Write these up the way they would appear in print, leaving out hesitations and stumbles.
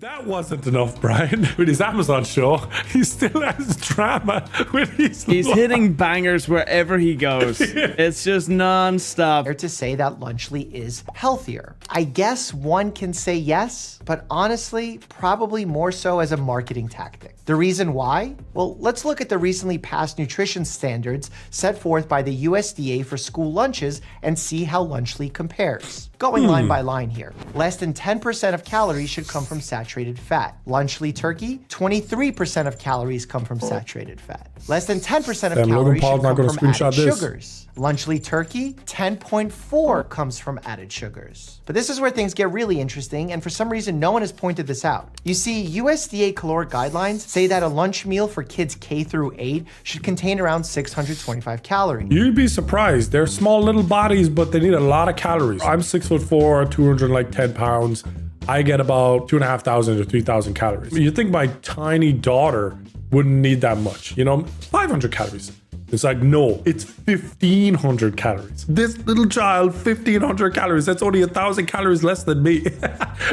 That wasn't enough, Brian. With his Amazon show, he still has drama with his He's hitting bangers wherever he goes. It's just non-stop. To say that Lunchly is healthier. I guess one can say yes, but honestly, probably more so as a marketing tactic. The reason why? Well, let's look at the recently passed nutrition standards set forth by the USDA for school lunches and see how Lunchly compares. Going line by line here. Less than 10% of calories should come from saturated fat. Lunchly turkey, 23% of calories come from saturated fat. Less than 10% of calories should come from added sugars. Lunchly turkey, 10.4 comes from added sugars. But this is where things get really interesting, and for some reason no one has pointed this out. You see, USDA caloric guidelines say that a lunch meal for kids K through 8 should contain around 625 calories. You'd be surprised. They're small little bodies, but they need a lot of calories. I'm 6'4", 210 pounds. I get about 2,500 to 3,000 calories. You think my tiny daughter wouldn't need that much, 500 calories. It's like, no, it's 1,500 calories. This little child, 1,500 calories. That's only 1,000 calories less than me.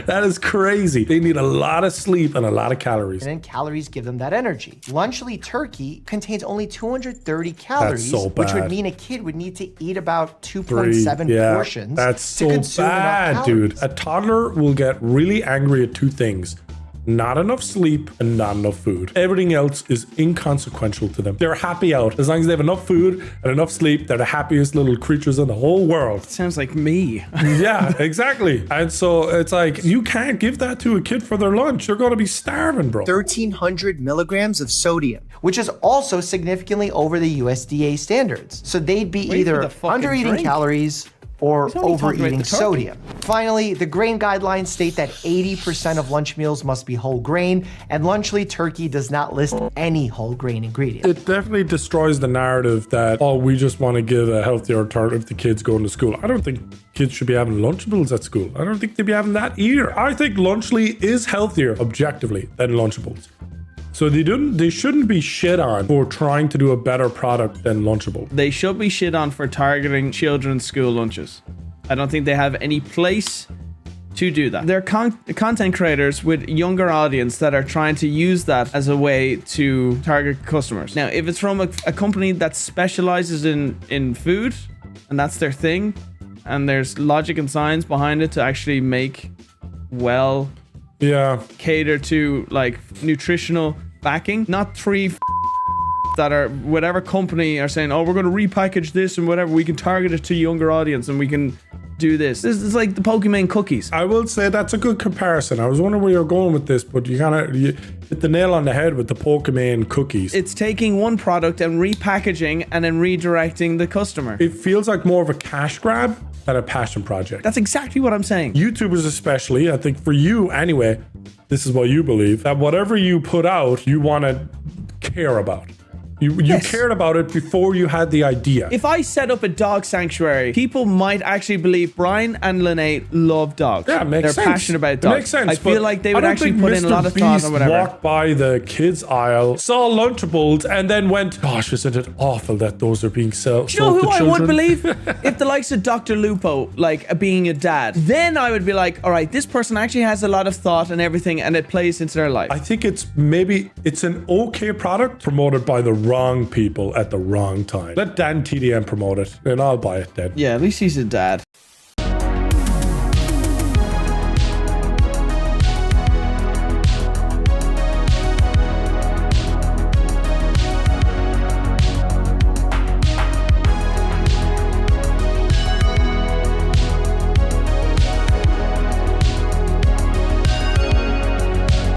That is crazy. They need a lot of sleep and a lot of calories. And then calories give them that energy. Lunchly turkey contains only 230 calories, so which would mean a kid would need to eat about 2.7 portions that's to consume enough calories. Dude. A toddler will get really angry at two things. Not enough sleep and not enough food. Everything else is inconsequential to them. They're happy out. As long as they have enough food and enough sleep, they're the happiest little creatures in the whole world. Sounds like me. Yeah, exactly. And so it's like, you can't give that to a kid for their lunch. They're going to be starving, bro. 1,300 milligrams of sodium, which is also significantly over the USDA standards. So they'd be either under-eating calories or overeating sodium. Finally, the grain guidelines state that 80% of lunch meals must be whole grain, and Lunchly turkey does not list any whole grain ingredients. It definitely destroys the narrative that, oh, we just want to give a healthier alternative to kids going to school. I don't think kids should be having Lunchables at school. I don't think they'd be having that either. I think Lunchly is healthier, objectively, than Lunchables. So they shouldn't be shit on for trying to do a better product than Lunchable. They should be shit on for targeting children's school lunches. I don't think they have any place to do that. They're content creators with younger audience that are trying to use that as a way to target customers. Now, if it's from a company that specializes in food and that's their thing, and there's logic and science behind it to actually make cater to like nutritional backing, not three that are whatever company are saying, oh, we're going to repackage this and whatever, we can target it to younger audience and we can do this. This is like the Pokemon cookies. I will say that's a good comparison. I was wondering where you're going with this, but you hit the nail on the head with the Pokemon cookies. It's taking one product and repackaging and then redirecting the customer. It feels like more of a cash grab than a passion project. That's exactly what I'm saying. YouTubers especially, I think for you anyway, this is what you believe, that whatever you put out, you want to care about. You cared about it before you had the idea. If I set up a dog sanctuary, people might actually believe Brian and Lene love dogs. Yeah, it makes sense. They're passionate about dogs. It makes sense. I feel like they would actually put in a lot of thought or whatever. Walked by the kids aisle, saw Lunchables, and then went, gosh, isn't it awful that those are being sold to children? You know who I would believe? If the likes of Dr. Lupo, like being a dad, then I would be like, all right, this person actually has a lot of thought and everything, and it plays into their life. I think it's an okay product promoted by the wrong people at the wrong time. Let Dan TDM promote it, and I'll buy it then. Yeah, at least he's a dad.